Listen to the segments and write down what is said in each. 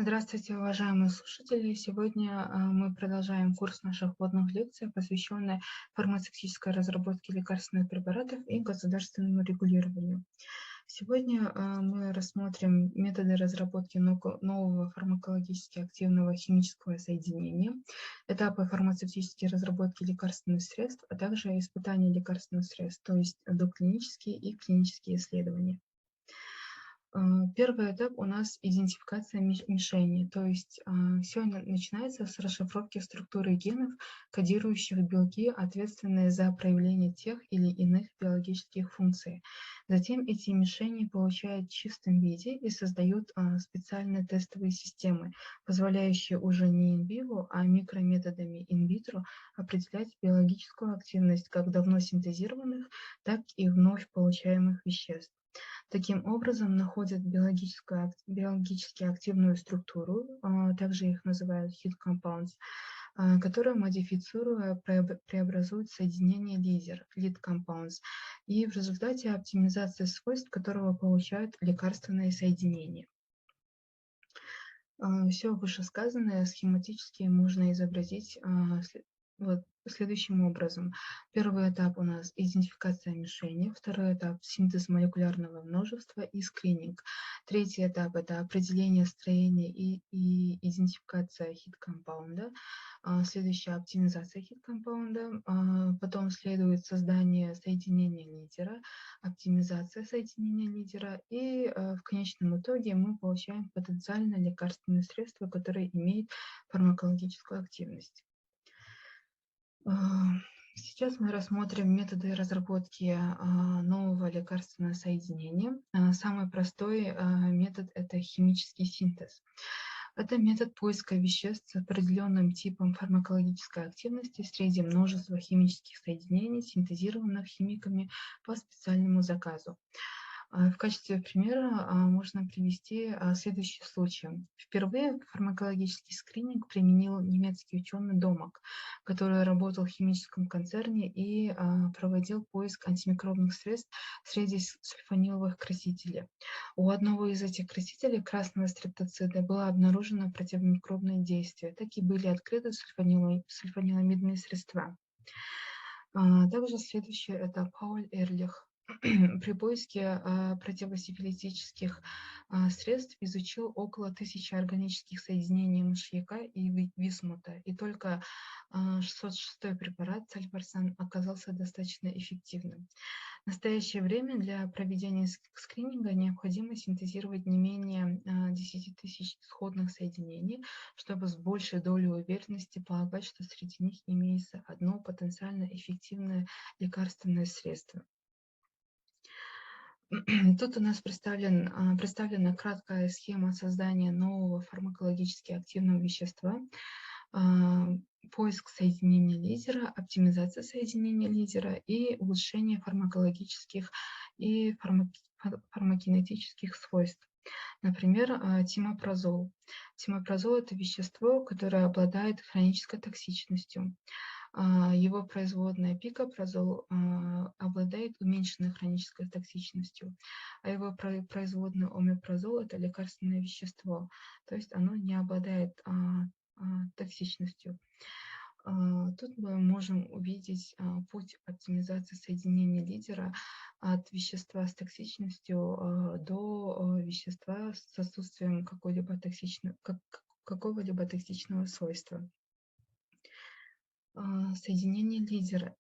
Здравствуйте, уважаемые слушатели! Сегодня мы продолжаем курс наших вводных лекций, посвященный фармацевтической разработке лекарственных препаратов и государственному регулированию. Сегодня мы рассмотрим методы разработки нового фармакологически активного химического соединения, этапы фармацевтической разработки лекарственных средств, а также испытания лекарственных средств, то есть доклинические и клинические исследования. Первый этап у нас идентификация мишени, то есть все начинается с расшифровки структуры генов, кодирующих белки, ответственные за проявление тех или иных биологических функций. Затем эти мишени получают в чистом виде и создают специальные тестовые системы, позволяющие уже не инвиво, а микрометодами инвитро определять биологическую активность как давно синтезированных, так и вновь получаемых веществ. Таким образом, находят биологически активную структуру, также их называют hit compounds, которая, модифицируя, преобразует соединение лидер, lead compounds, и в результате оптимизации свойств которого получают лекарственные соединения. Все вышесказанное схематически можно изобразить вот следующим образом. Первый этап у нас идентификация мишени, второй этап синтез молекулярного множества и скрининг. Третий этап это определение строения и идентификация хит-компаунда. Следующая оптимизация хит-компаунда. Потом следует создание соединения лидера, оптимизация соединения лидера, и в конечном итоге мы получаем потенциально лекарственные средства, которые имеют фармакологическую активность. Сейчас мы рассмотрим методы разработки нового лекарственного соединения. Самый простой метод – это химический синтез. Это метод поиска веществ с определенным типом фармакологической активности среди множества химических соединений, синтезированных химиками по специальному заказу. В качестве примера можно привести следующий случай. Впервые фармакологический скрининг применил немецкий ученый Домак, который работал в химическом концерне и проводил поиск антимикробных средств среди сульфаниловых красителей. У одного из этих красителей, красного стрептоцида, было обнаружено противомикробное действие. Так и были открыты сульфаниламидные средства. Также следующее – это Пауль Эрлих. При поиске противосифилитических средств изучил около 1000 органических соединений мышьяка и висмута, и только 606 препарат цальфарсан оказался достаточно эффективным. В настоящее время для проведения скрининга необходимо синтезировать не менее 10 тысяч сходных соединений, чтобы с большей долей уверенности полагать, что среди них имеется одно потенциально эффективное лекарственное средство. Тут у нас представлена краткая схема создания нового фармакологически активного вещества, поиск соединения лидера, оптимизация соединения лидера и улучшение фармакологических и фармакинетических свойств. Например, тимопразол. Тимопразол – это вещество, которое обладает хронической токсичностью. Его производная пикопрозол обладает уменьшенной хронической токсичностью, а его производная омепразол – это лекарственное вещество, то есть оно не обладает токсичностью. Тут мы можем увидеть путь оптимизации соединения лидера от вещества с токсичностью до вещества с отсутствием какого-либо токсичного свойства. Соединение лидера.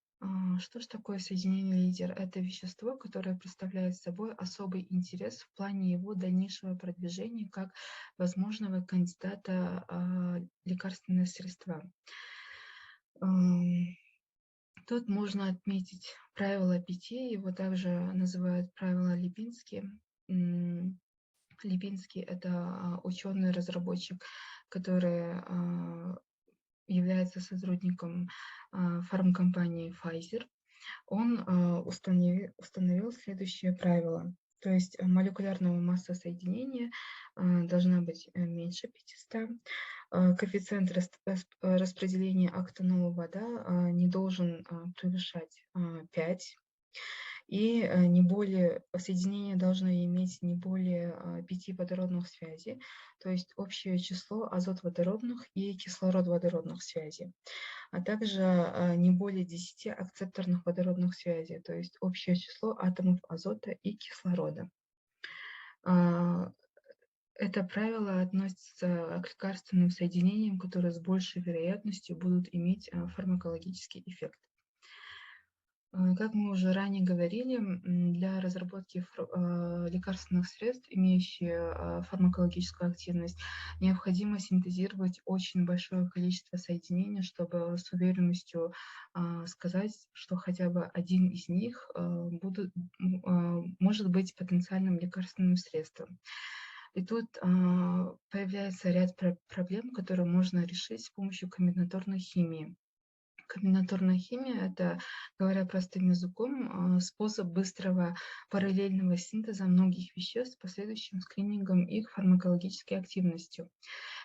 Что же такое соединение лидера? Это вещество, которое представляет собой особый интерес в плане его дальнейшего продвижения как возможного кандидата лекарственные средства. Тут можно отметить правило 5, его также называют правила Липински. Липинский – это ученый-разработчик, который является сотрудником фармкомпании Pfizer. Он установил следующее правило. То есть молекулярная масса соединения должна быть меньше 500. Коэффициент распределения актонового вода не должен превышать 5. и соединение должно иметь не более 5 водородных связей, то есть общее число азот-водородных и кислород-водородных связей, а также не более 10 акцепторных водородных связей, то есть общее число атомов азота и кислорода. А, Это правило относится к лекарственным соединениям, которые с большей вероятностью будут иметь фармакологический эффект. Как мы уже ранее говорили, для разработки лекарственных средств, имеющих фармакологическую активность, необходимо синтезировать очень большое количество соединений, чтобы с уверенностью сказать, что хотя бы один из них может быть потенциальным лекарственным средством. И тут появляется ряд проблем, которые можно решить с помощью комбинаторной химии. Комбинаторная химия — это, говоря простым языком, способ быстрого параллельного синтеза многих веществ с последующим скринингом их фармакологической активностью.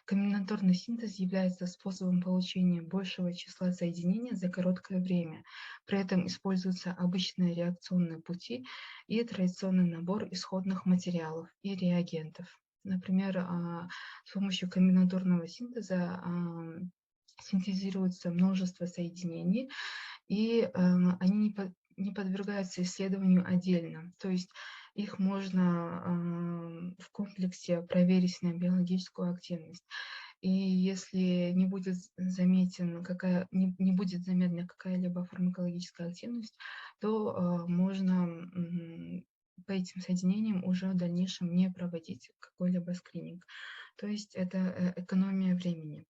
Комбинаторный синтез является способом получения большего числа соединений за короткое время. При этом используются обычные реакционные пути и традиционный набор исходных материалов и реагентов. Например, с помощью комбинаторного синтеза синтезируется множество соединений, и они не подвергаются исследованию отдельно. То есть их можно в комплексе проверить на биологическую активность. И если не будет не будет заметна какая-либо фармакологическая активность, то можно по этим соединениям уже в дальнейшем не проводить какой-либо скрининг. То есть это экономия времени.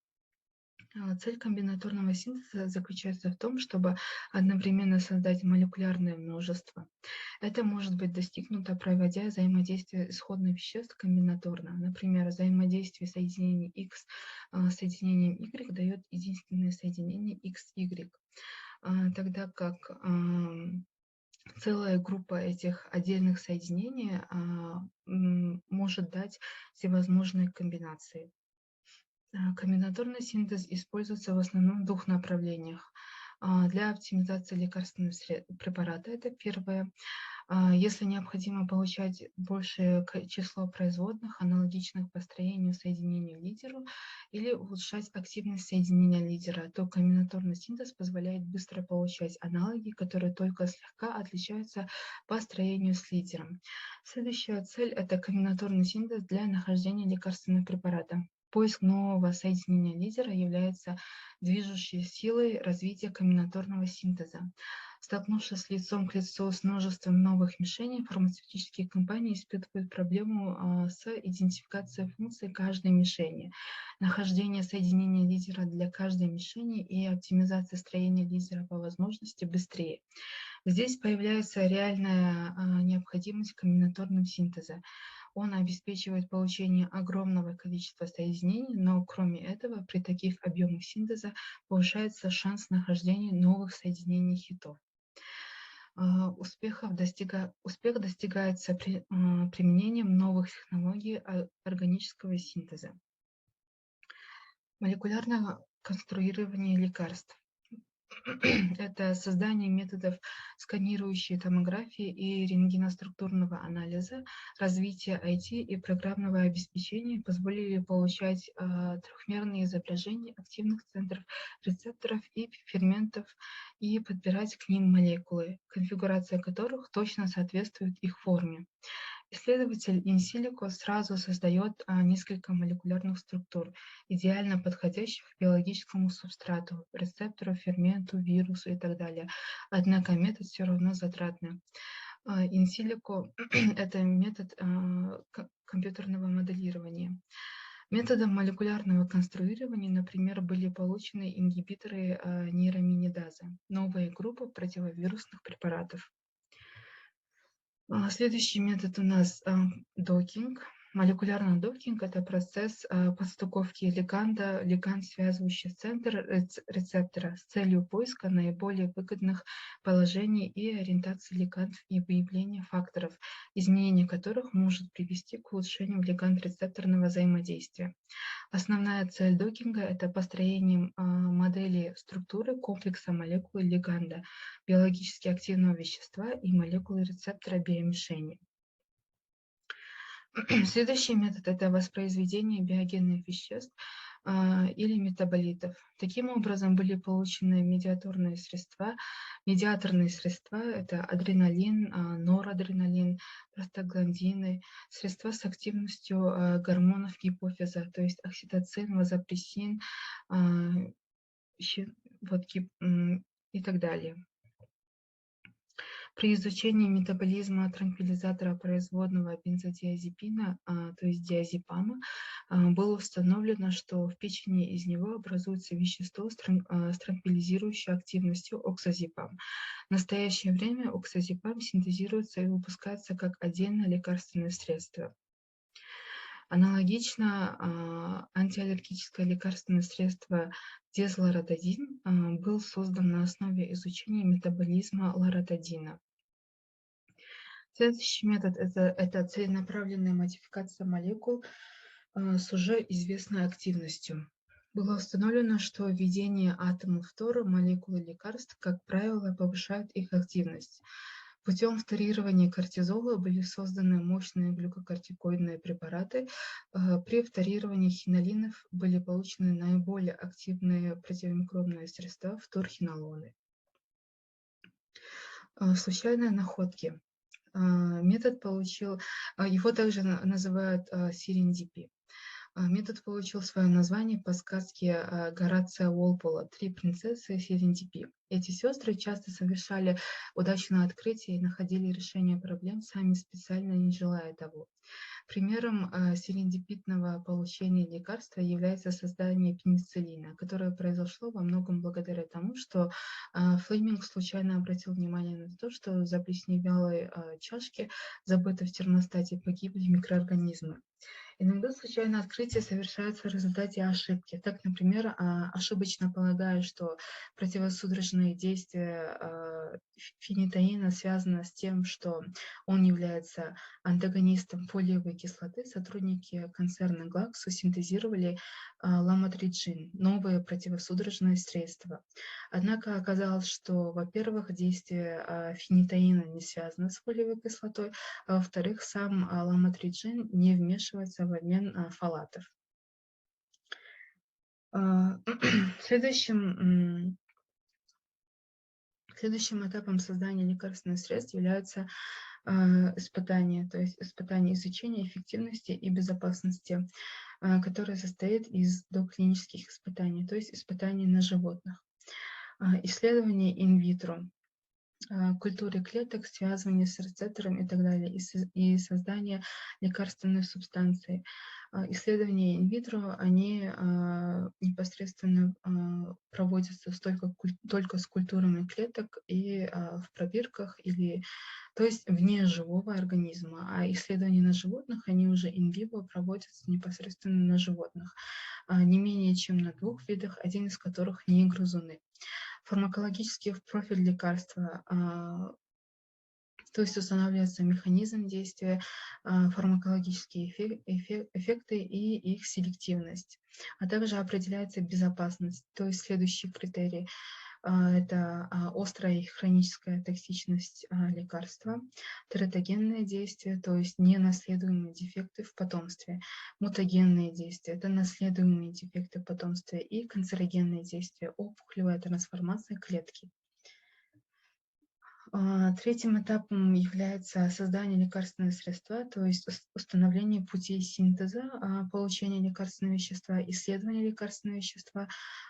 Цель комбинаторного синтеза заключается в том, чтобы одновременно создать молекулярное множество. Это может быть достигнуто, проводя взаимодействие исходных веществ комбинаторно. Например, взаимодействие соединений X с соединением Y дает единственное соединение XY, тогда как целая группа этих отдельных соединений может дать всевозможные комбинации. Комбинаторный синтез используется в основном в двух направлениях. Для оптимизации лекарственного препарата — это первое. Если необходимо получать большее число производных, аналогичных по строению соединению лидеру, или улучшать активность соединения лидера, то комбинаторный синтез позволяет быстро получать аналоги, которые только слегка отличаются по строению с лидером. Следующая цель — это комбинаторный синтез для нахождения лекарственного препарата. Поиск нового соединения лидера является движущей силой развития комбинаторного синтеза. Столкнувшись лицом к лицу с множеством новых мишеней, фармацевтические компании испытывают проблему с идентификацией функций каждой мишени, нахождение соединения лидера для каждой мишени и оптимизация строения лидера по возможности быстрее. Здесь появляется реальная необходимость комбинаторного синтеза. Он обеспечивает получение огромного количества соединений, но кроме этого при таких объемах синтеза повышается шанс нахождения новых соединений хитов. Успех достигается применением новых технологий органического синтеза. Молекулярное конструирование лекарств. Это создание методов сканирующей томографии и рентгеноструктурного анализа, развитие IT и программного обеспечения позволили получать трехмерные изображения активных центров рецепторов и ферментов и подбирать к ним молекулы, конфигурация которых точно соответствует их форме. Исследователь инсилико сразу создает несколько молекулярных структур, идеально подходящих к биологическому субстрату, рецептору, ферменту, вирусу и так далее. Однако метод все равно затратный. Инсилико — это метод компьютерного моделирования. Методом молекулярного конструирования, например, были получены ингибиторы нейраминидазы, новые группы противовирусных препаратов. Следующий метод у нас докинг. Молекулярный докинг – это процесс подстыковки лиганда, лиганд-связывающий центр рецептора с целью поиска наиболее выгодных положений и ориентации лигандов и выявления факторов, изменение которых может привести к улучшению лиганд-рецепторного взаимодействия. Основная цель докинга – это построение модели структуры комплекса молекул лиганда, биологически активного вещества и молекулы рецептора биомишени. Следующий метод – это воспроизведение биогенных веществ или метаболитов. Таким образом, были получены медиаторные средства. Медиаторные средства – это адреналин, норадреналин, простагландины, средства с активностью гормонов гипофиза, то есть окситоцин, вазопрессин и так далее. При изучении метаболизма транквилизатора производного бензодиазепина, то есть диазепама, было установлено, что в печени из него образуется вещество с транквилизирующей активностью оксазепам. В настоящее время оксазепам синтезируется и выпускается как отдельное лекарственное средство. Аналогично антиаллергическое лекарственное средство дезлоратадин был создан на основе изучения метаболизма лоратадина. Следующий метод – это целенаправленная модификация молекул с уже известной активностью. Было установлено, что введение атомов фтора в молекулы лекарств, как правило, повышает их активность. Путем вторирования кортизола были созданы мощные глюкокортикоидные препараты. При вторировании хинолинов были получены наиболее активные противомикробные средства фторхинолоны. Случайные находки. Метод получил, его также называют серендипи. Метод получил свое название по сказке Горация Уолпола «Три принцессы Серендипи». Эти сестры часто совершали удачное открытие и находили решение проблем, сами специально не желая того. Примером серендипитного получения лекарства является создание пенициллина, которое произошло во многом благодаря тому, что Флеминг случайно обратил внимание на то, что в заплесневелой чашке, забытой в термостате, погибли микроорганизмы. Иногда случайные открытия совершаются в результате ошибки. Так, например, ошибочно полагая, что противосудорожные действия фенитоина связаны с тем, что он является антагонистом фолиевой кислоты, сотрудники концерна Glaxo синтезировали ламотриджин, новое противосудорожное средство. Однако оказалось, что, во-первых, действие фенитоина не связано с фолиевой кислотой, а во-вторых, сам ламотриджин не вмешивается в обмен фолатов. Следующим этапом создания лекарственных средств является испытание, то есть испытание изучения эффективности и безопасности, которое состоит из доклинических испытаний, то есть испытаний на животных. Исследование инвитро, культуры клеток, связывание с рецептором и так далее, и создание лекарственной субстанции. Исследования инвитро, они непосредственно проводятся только с культурами клеток и в пробирках, то есть вне живого организма, а исследования на животных, они уже инвиво проводятся непосредственно на животных, не менее чем на 2 видах, один из которых не грызуны. Фармакологический профиль лекарства, то есть устанавливается механизм действия, фармакологические эффекты и их селективность, а также определяется безопасность, то есть следующие критерии. Это острая и хроническая токсичность лекарства, тератогенные действия, то есть ненаследуемые дефекты в потомстве, мутагенные действия, это наследуемые дефекты в потомстве, и канцерогенные действия, опухолевая трансформация клетки. Третьим этапом является создание лекарственного средства, то есть установление путей синтеза получения лекарственного вещества, исследование лекарственного вещества,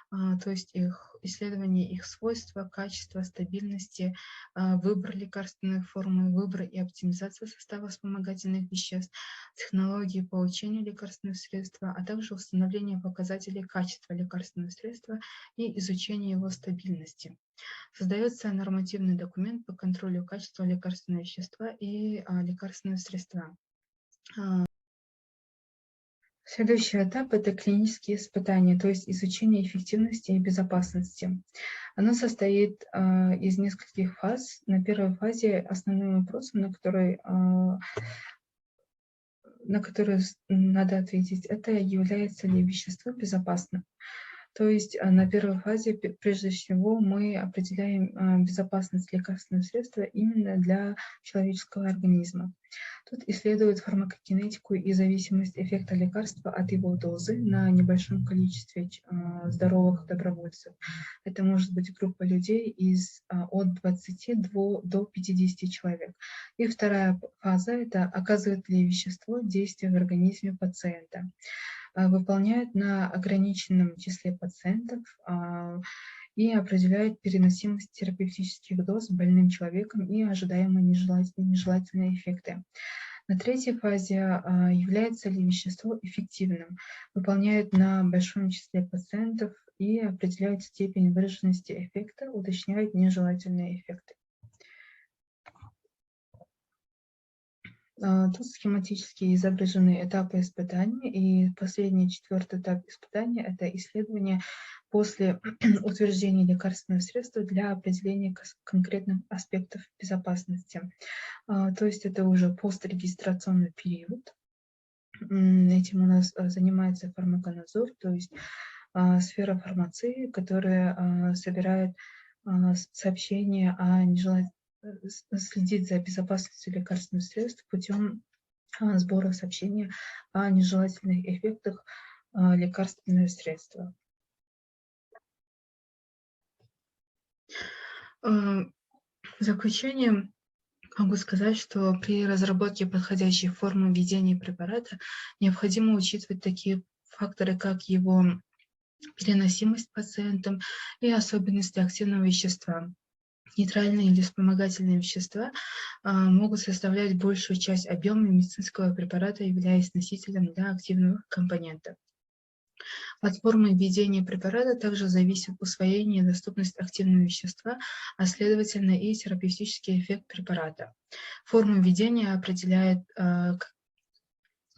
то есть исследование их свойства, качества, стабильности, выбор лекарственной формы, выбор и оптимизация состава вспомогательных веществ, технологии получения лекарственного средства, а также установление показателей качества лекарственного средства и изучение его стабильности. Создается нормативный документ по контролю качества лекарственного вещества и лекарственного средства. Следующий этап – это клинические испытания, то есть изучение эффективности и безопасности. Оно состоит из нескольких фаз. На первой фазе основным вопросом, на который надо ответить, это является ли вещество безопасным. То есть на первой фазе, прежде всего, мы определяем безопасность лекарственного средства именно для человеческого организма. Тут исследуют фармакокинетику и зависимость эффекта лекарства от его дозы на небольшом количестве здоровых добровольцев. Это может быть группа людей от 20 до 50 человек. И вторая фаза – это оказывает ли вещество действие в организме пациента. Выполняют на ограниченном числе пациентов и определяют переносимость терапевтических доз больным человеком и ожидаемые нежелательные эффекты. На третьей фазе является ли вещество эффективным, выполняют на большом числе пациентов и определяют степень выраженности эффекта, уточняют нежелательные эффекты. Тут схематически изображены этапы испытания, и последний, четвертый этап испытания – это исследование после утверждения лекарственного средства для определения конкретных аспектов безопасности. То есть это уже пострегистрационный период. Этим у нас занимается фармаконадзор, то есть сфера фармации, которая собирает сообщения о нежелательных, следить за безопасностью лекарственных средств путем сбора сообщений о нежелательных эффектах лекарственного средства. В заключение могу сказать, что при разработке подходящей формы введения препарата необходимо учитывать такие факторы, как его переносимость пациентам и особенности активного вещества. Нейтральные или вспомогательные вещества могут составлять большую часть объема медицинского препарата, являясь носителем для активных компонентов. От формы введения препарата также зависит усвоение и доступность активного вещества, а следовательно и терапевтический эффект препарата. Форма введения определяет,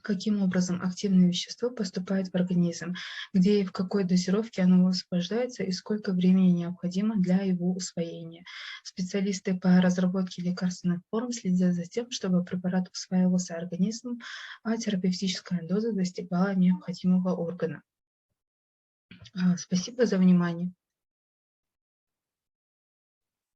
каким образом активное вещество поступает в организм, где и в какой дозировке оно высвобождается и сколько времени необходимо для его усвоения. Специалисты по разработке лекарственных форм следят за тем, чтобы препарат усваивался организмом, а терапевтическая доза достигала необходимого органа. Спасибо за внимание.